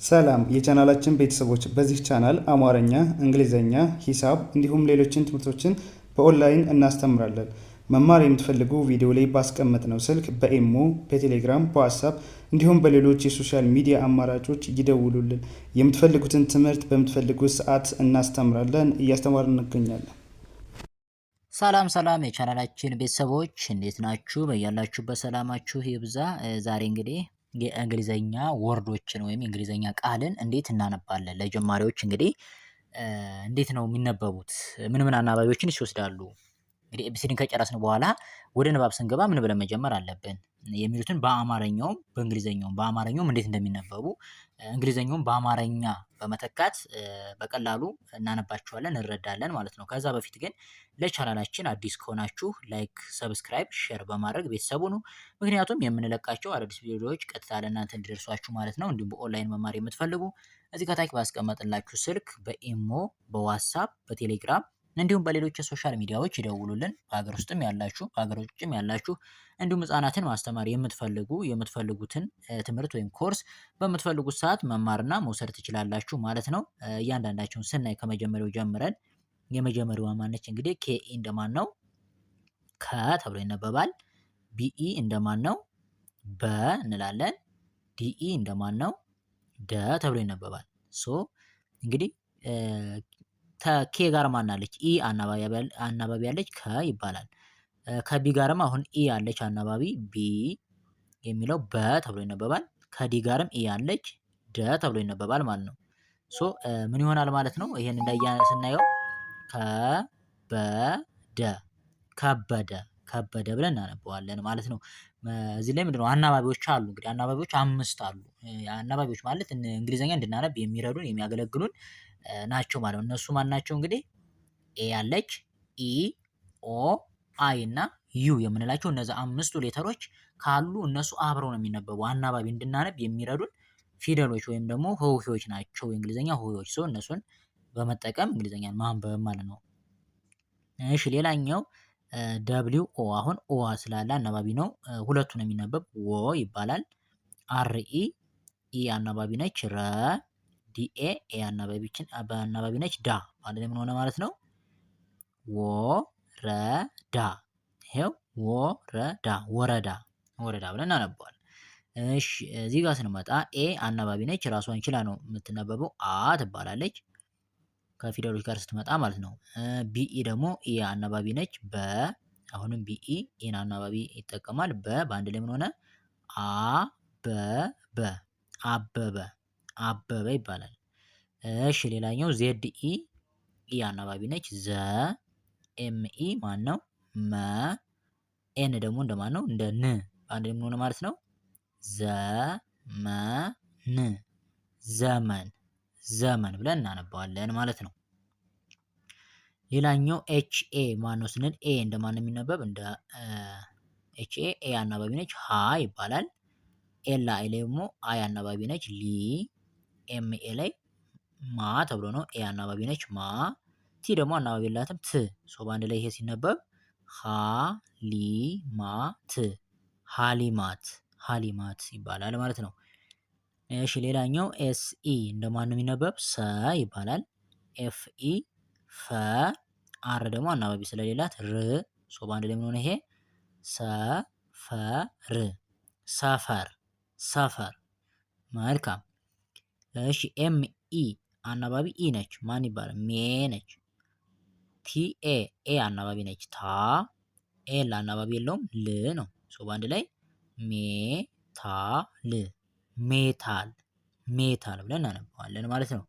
ሰላም የቻናላችን ቤተሰቦች፣ በዚህ ቻናል አማርኛ፣ እንግሊዘኛ፣ ሂሳብ እንዲሁም ሌሎችን ትምህርቶችን በኦንላይን እናስተምራለን። መማር የምትፈልጉ ቪዲዮ ላይ ባስቀመጥነው ስልክ በኢሞ፣ በቴሌግራም፣ በዋትስአፕ እንዲሁም በሌሎች የሶሻል ሚዲያ አማራጮች ይደውሉልን። የምትፈልጉትን ትምህርት በምትፈልጉት ሰዓት እናስተምራለን፣ እያስተማርን እንገኛለን። ሰላም የቻናላችን ቤተሰቦች እንዴት ናችሁ? በያላችሁበት ሰላማችሁ ይብዛ። ዛሬ እንግዲህ የእንግሊዘኛ ወርዶችን ወይም የእንግሊዘኛ ቃልን እንዴት እናነባለን? ለጀማሪዎች እንግዲህ እንዴት ነው የሚነበቡት? ምን አናባቢዎችን ይወስዳሉ? እንግዲህ ኤቢሲዲን ከጨረስን በኋላ ወደ ንባብ ስንገባ ምን ብለን መጀመር አለብን የሚሉትን በአማርኛውም በአማርኛውም እንዴት እንደሚነበቡ እንግሊዘኛውም በአማርኛ በመተካት በቀላሉ እናነባቸዋለን፣ እንረዳለን ማለት ነው። ከዛ በፊት ግን ለቻናላችን አዲስ ከሆናችሁ ላይክ፣ ሰብስክራይብ፣ ሼር በማድረግ ቤተሰቡ ነው። ምክንያቱም የምንለቃቸው አዳዲስ ቪዲዮዎች ቀጥታ ለእናንተ እንዲደርሷችሁ ማለት ነው። እንዲሁም በኦንላይን መማር የምትፈልጉ እዚህ ከታች ባስቀመጥላችሁ ስልክ በኢሞ፣ በዋትስአፕ፣ በቴሌግራም እንዲሁም በሌሎች የሶሻል ሚዲያዎች ይደውሉልን። በሀገር ውስጥም ያላችሁ በሀገር ውጭም ያላችሁ እንዲሁም ህጻናትን ማስተማር የምትፈልጉትን ትምህርት ወይም ኮርስ በምትፈልጉት ሰዓት መማርና መውሰድ ትችላላችሁ ማለት ነው። እያንዳንዳቸውን ስናይ ከመጀመሪያው ጀምረን የመጀመሪያዋ ማነች? እንግዲህ ኬኢ እንደማን ነው? ከ ተብሎ ይነበባል። ቢኢ እንደማን ነው? በ እንላለን። ዲኢ እንደማን ነው? ደ ተብሎ ይነበባል። ሶ እንግዲህ ከኬ ጋር ማን አለች? ኢ አናባቢ ያለች ከ ይባላል። ከቢ ጋርም አሁን ኢ ያለች አናባቢ ቢ የሚለው በ ተብሎ ይነበባል። ከዲ ጋርም ኢ ያለች ደ ተብሎ ይነበባል ማለት ነው። ሶ ምን ይሆናል ማለት ነው? ይሄን ስናየው ከበደ ብለን እናነበዋለን ማለት ነው። እዚህ ላይ ምንድነው አናባቢዎች አሉ። እንግዲህ አናባቢዎች 5 አሉ። አናባቢዎች ማለት እንግሊዘኛ እንድናነብ የሚረዱን የሚያገለግሉን ናቸው ማለት ነው። እነሱ ማን ናቸው? እንግዲህ ኤ ያለች፣ ኢ፣ ኦ፣ አይ እና ዩ የምንላቸው እነዚህ 5ቱ ሌተሮች ካሉ እነሱ አብረው ነው የሚነበቡ። አናባቢ እንድናነብ የሚረዱን ፊደሎች ወይም ደግሞ ሆሄዎች ናቸው። የእንግሊዘኛ ሆሄዎች ሰው እነሱን በመጠቀም እንግሊዘኛን ማንበብ ማለት ነው። እሺ ሌላኛው ደብሊው ኦ፣ አሁን ኦ ስላለ አናባቢ ነው። ሁለቱ ነው የሚነበብ። ወ ይባላል። አርኢ ኢ አናባቢ ነች። ረ ዲኤ ኤ አናባቢ ነች። ዳ ማለት ምን ሆነ ማለት ነው? ወረዳ። ይሄው ወረዳ ብለን እናነበዋለን። እሺ እዚህ ጋር ስንመጣ ኤ አናባቢ ነች። ራሷን ችላ ነው የምትነበበው። አ ትባላለች ከፊደሎች ጋር ስትመጣ ማለት ነው። ቢኢ ደግሞ ኢ አናባቢ ነች። አሁንም ቢኢ ኢን አናባቢ ይጠቀማል። በአንድ ላይ ምን ሆነ? አበበ ይባላል። እሺ ሌላኛው ዜድ ኢ አናባቢ ነች። ኤምኢ ማን ነው? መ ኤን ደግሞ እንደማን ነው? እንደ ን በአንድ ላይ ምን ሆነ ማለት ነው? ዘመን ብለን እናነባዋለን ማለት ነው። ሌላኛው ኤችኤ ማን ነው ስንል ኤ እንደማን ነው የሚነበብ? እንደ ኤችኤ ኤ አናባቢ ነች። ሀ ይባላል። ኤል አይ ላይ ደግሞ አይ አናባቢ ነች። ሊ ኤምኤ ላይ ማ ተብሎ ነው። ኤ አናባቢ ነች። ማ ቲ ደግሞ አናባቢ የላትም። ት በአንድ ላይ ይሄ ሲነበብ ሃሊማት ይባላል ማለት ነው። እሺ ሌላኛው ኤስኢ እንደማን ነው የሚነበብ? ሰ ይባላል። ኤፍኢ ፈ አር ደግሞ አናባቢ ስለሌላት ር በአንድ ላይ ምን ሆነ ይሄ? ሰፈር። መልካም። እሺ ኤምኢ አናባቢ ኢ ነች። ማን ይባላል? ሜ ነች። ቲኤ ኤ አናባቢ ነች። ታ ኤል አናባቢ የለውም። ል ነው። በአንድ ላይ ሜታል ብለን እናነባዋለን ማለት ነው።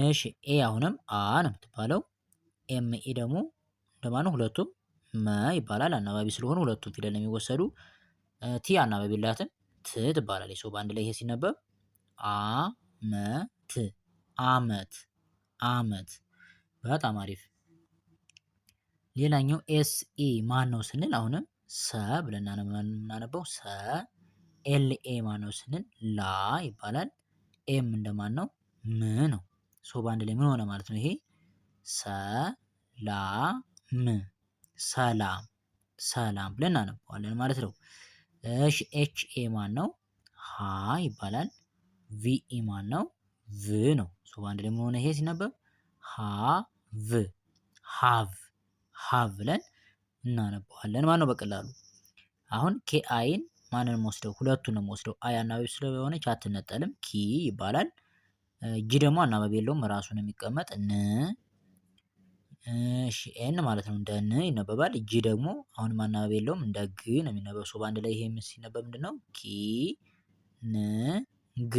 እሺ ኤ አሁንም አ ነው የምትባለው። ኤምኢ ደግሞ እንደማነው? ሁለቱም መ ይባላል። አናባቢ ስለሆኑ ሁለቱም ፊደል ነው የሚወሰዱ። ቲ አናባቢ የላትም። ት ትባላለች። በአንድ ላይ ይሄ ሲነበብ አመት። በጣም አሪፍ። ሌላኛው ኤስኢ ማን ነው ስንል አሁንም ሰ ብለን እናነበው። ሰ ኤልኤ ማን ነው ስንል ላ ይባላል። ኤም እንደማን ነው? ም ነው። በአንድ ላይ ምን ሆነ ማለት ነው? ይሄ ሰላም ብለን እናነበዋለን ማለት ነው። እሺ ኤችኤ ማን ነው? ሀ ይባላል። ቪኢ ማን ነው? ቭ ነው። ሶ በአንድ ደግሞ ሆነ ይሄ ሲነበብ ሃቭ ሃቭ ብለን እናነበዋለን ማለት ነው በቀላሉ። አሁን ኬአይን ማንንም ወስደው ሁለቱን ነው ወስደው አይ አናባቢ ስለሆነች አትነጠልም ኪ ይባላል። ጂ ደግሞ አናባቢ የለውም ራሱን የሚቀመጥ ን። እሺ ኤን ማለት ነው እንደ ን ይነበባል። ጂ ደግሞ አሁንም አናባቢ የለውም እንደ ግ ነው የሚነበብ። ሶ በአንድ ላይ ይሄ ሲነበብ ምንድነው? ኪ ን ግ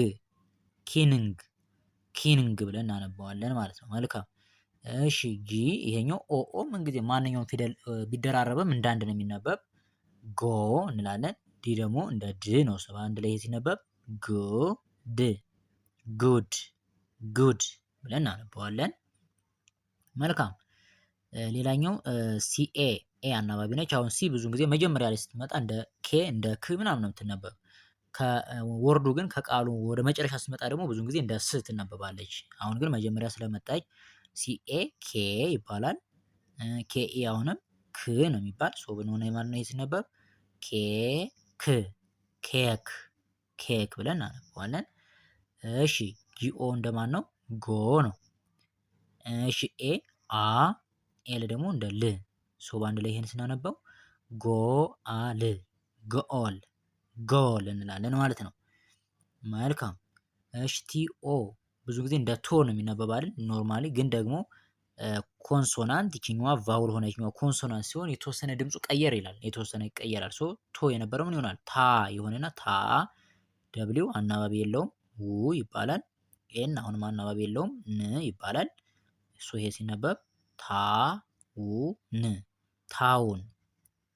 ኪንግ ብለን እናነበዋለን ማለት ነው። መልካም እሺ ጂ ይሄኛው ኦኦ ምንጊዜ ማንኛውም ፊደል ቢደራረብም እንደ አንድ ነው የሚነበብ ጎ እንላለን። ዲ ደግሞ እንደ ድ ነው። ሰው አንድ ላይ ሲነበብ ጉድ ብለን እናነበዋለን። መልካም ሌላኛው ሲኤ ኤ አናባቢ ነች። አሁን ሲ ብዙ ጊዜ መጀመሪያ ላይ ስትመጣ እንደ ኬ እንደ ክ ምናምን ነው የምትነበብ። ከወርዱ ግን ከቃሉ ወደ መጨረሻ ስትመጣ ደግሞ ብዙ ጊዜ እንደ ስ ትነበባለች። አሁን ግን መጀመሪያ ስለመጣች ሲኤ ኬ ይባላል። ኬኤ አሁንም ክ ነው የሚባል። ሶ ብን ሆነ ማለት ነው ሲነበብ ኬክ ብለን እናነበዋለን። እሺ ጂኦ እንደማን ነው? ጎ ነው። እሺ ኤ አ ኤል ደግሞ እንደ ል። ሶ በአንድ ላይ ይሄን ስናነበው ጎአል ጎል እንላለን ማለት ነው። መልካም እሺ ቲኦ ብዙ ጊዜ እንደ ቶ ነው የሚነበብ አይደል? ኖርማሊ ግን ደግሞ ኮንሶናንት ይችኛዋ ቫውል ሆነ ይችኛዋ ኮንሶናንት ሲሆን የተወሰነ ድምፁ ቀየር ይላል። የተወሰነ ይቀየራል። ሶ ቶ የነበረው ምን ይሆናል? ታ የሆነና ታ ደብሊው አናባቢ የለውም ው ይባላል። ኤን አሁንም አናባቢ የለውም ን ይባላል። እሱ ይሄ ሲነበብ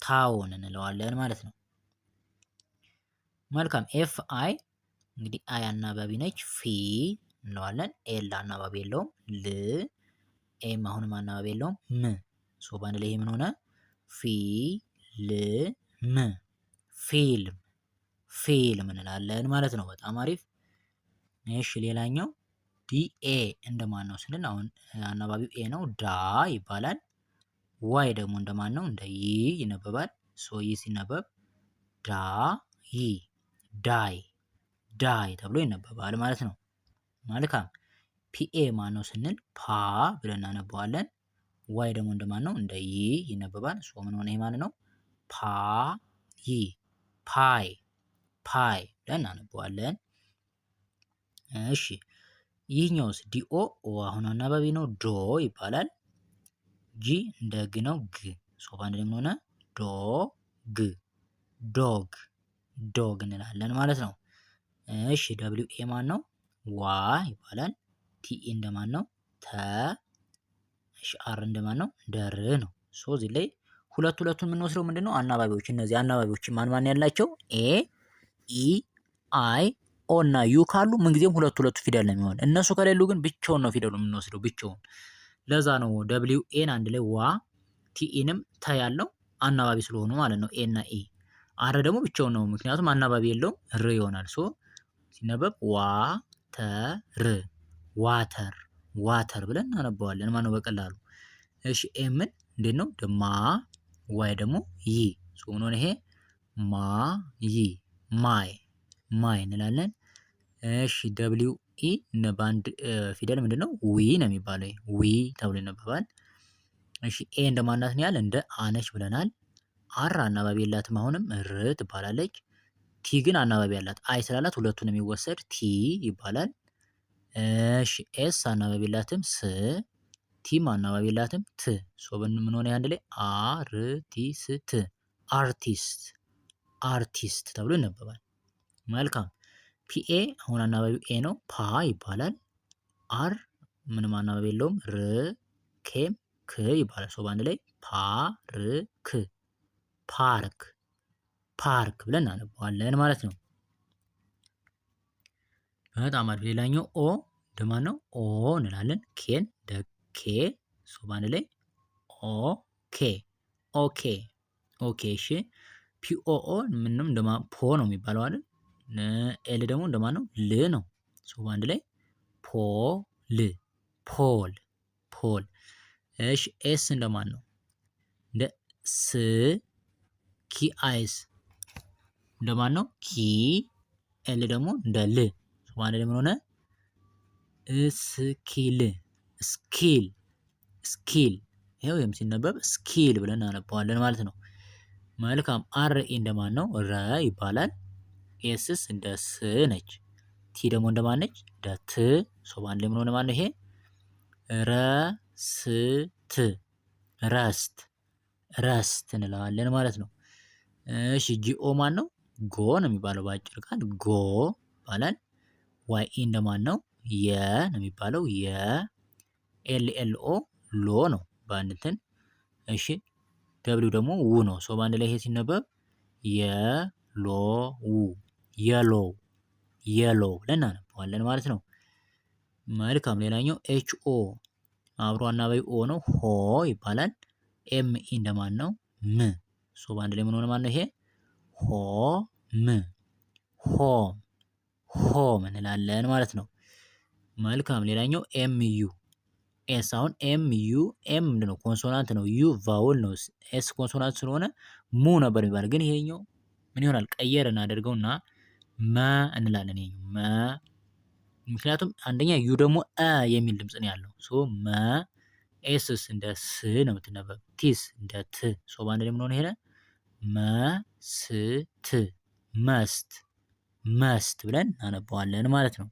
ታውን እንለዋለን ማለት ነው። መልካም ኤፍ አይ እንግዲህ አይ አናባቢ ነች። ፊ እንለዋለን። ኤል አናባቢ የለውም ል። ኤም አሁንም አናባቢ የለውም ም። ሶ በአንድ ላይ ምን ሆነ? ፊልም እንላለን ማለት ነው። በጣም አሪፍ። እሺ ሌላኛው ዲኤ እንደማን ነው ስንል አሁን አናባቢው ኤ ነው ዳ ይባላል። ዋይ ደግሞ እንደማን ነው? እንደ ይ ይነበባል። ሶ ይ ሲነበብ ዳይ ተብሎ ይነበባል ማለት ነው። መልካም ፒኤ ማን ነው ስንል ፓ ብለን እናነበዋለን። ዋይ ደግሞ እንደማን ነው? እንደ ይ ይነበባል። ሶ ምን ሆነ? ይሄ ማለት ነው ፓይ ብለን እናነበዋለን። እሺ ይህኛውስ ዲኦ አሁን አናባቢ ነው ዶ ይባላል። ጂ እንደ ግ ነው ግ። ሶ በአንድ ላይ ምን ሆነ? ዶግ እንላለን ማለት ነው። እሺ ደብሊው ኤ ማን ነው? ዋ ይባላል። ቲኢ እንደማን ነው? ተ። እሺ አር እንደማን ነው? እንደ ር ነው። ሶ እዚህ ላይ ሁለቱን የምንወስደው ምንድነው? አናባቢዎች። እነዚህ አናባቢዎች ማን ያላቸው? ኤ ኢ አይ ኦ እና ዩ ካሉ ምንጊዜም ሁለቱ ፊደል ነው የሚሆን። እነሱ ከሌሉ ግን ብቻውን ነው ፊደሉ የምንወስደው ብቻውን። ለዛ ነው ደብሊው ኤን አንድ ላይ ዋ ቲኢንም ተ ያለው አናባቢ ስለሆኑ ማለት ነው። ኤ እና ኢ። አር ደግሞ ብቻውን ነው ምክንያቱም አናባቢ የለውም ር ይሆናል። ሶ ሲነበብ ዋተር ብለን እናነበዋለን ማለት ነው በቀላሉ። እሺ ኤምን እንዴት ነው? ደማ ዋይ ደግሞ ይ። ሶ ምን ሆነ? ይሄ ማይ እንላለን። እሺ ደብሊው ኢ እነ ባንድ ፊደል ምንድነው? ዊ ነው የሚባለው። ዊ ተብሎ ይነበባል። እሺ ኤ እንደማናት ነው ያለ እንደ አነች ብለናል። አር አናባቢ የላትም አሁንም ር ትባላለች። ቲ ግን አናባቢ ያላት አይ ስላላት ሁለቱን የሚወሰድ ቲ ይባላል። እሺ ኤስ አናባቢ የላትም ስ። ቲም አናባቢ የላትም ት። ሶ ምን ሆነ? አንድ ላይ አርቲስት ተብሎ ይነበባል። መልካም ፒኤ አሁን አናባቢው ኤ ነው ፓ ይባላል። አር ምንም አናባቢ የለውም ር። ኬም ክ ይባላል። ሶ በአንድ ላይ ፓርክ ብለን እናነበዋለን ማለት ነው። በጣም አሪፍ። ሌላኛው ኦ እንደማን ነው? ኦ እንላለን። ኬን ደ ኬ። ሶ በአንድ ላይ ኦኬ። እሺ ፒኦኦ ምንም ፖ ነው የሚባለው አይደል? ኤል ደግሞ እንደማን ነው? ል ነው። ሶ በአንድ ላይ ፖል። እሺ ኤስ እንደማን ነው? እንደ ስ። ኪ አይስ እንደማን ነው? ኪ። ኤል ደግሞ እንደ ል። ሶ በአንድ ላይ ምን ሆነ? ስኪል ስኪል ስኪል። ይኸው ይህም ሲነበብ ስኪል ብለን እናነባዋለን ማለት ነው። መልካም አር ኢ እንደማን ነው? ረ ይባላል። ኤስስ እንደ ስ ነች። ቲ ደግሞ እንደማን ነች? እንደ ት። ሶ በአንድ ላይ ምን ሆነ ማለት ነው? ይሄ ረስት ረስት ረስት እንለዋለን ማለት ነው። እሺ ጂኦ ማን ነው? ጎ ነው የሚባለው በአጭር ቃል ጎ ይባላል። ዋይ ኢ እንደማን ነው? የ ነው የሚባለው የ። ኤል ኤል ኦ ሎ ነው በአንድ እንትን። እሺ ደብሊው ደግሞ ው ነው። ሶ በአንድ ላይ ይሄ ሲነበብ የሎ ው የሎ የሎ ብለን እናነባዋለን ማለት ነው። መልካም ሌላኛው ኤች ኦ አብሮ አናባቢ ኦ ነው። ሆ ይባላል። ኤም ኢ እንደማን ነው? ም። ሶ በአንድ ላይ ምን ሆነ ማለት ነው? ይሄ ሆ ም ሆም ሆም እንላለን ማለት ነው። መልካም ሌላኛው ኤም ዩ ኤስ። አሁን ኤም ዩ ኤም ምንድነው? ኮንሶናንት ነው። ዩ ቫውል ነው። ኤስ ኮንሶናንት ስለሆነ ሙ ነበር የሚባል ግን ይሄኛው ምን ይሆናል? ቀየር እናደርገውና መ እንላለን። ይሄኛው መ ምክንያቱም አንደኛ ዩ ደግሞ የሚል ድምጽ ነው ያለው። ሶ መ። ኤስስ እንደ ስ ነው የምትነበብ። ቲስ እንደ ት። ሶ በአንድ ላይ ምን ሆነ? ይሄ መስት መስት መስት ብለን እናነባዋለን ማለት ነው።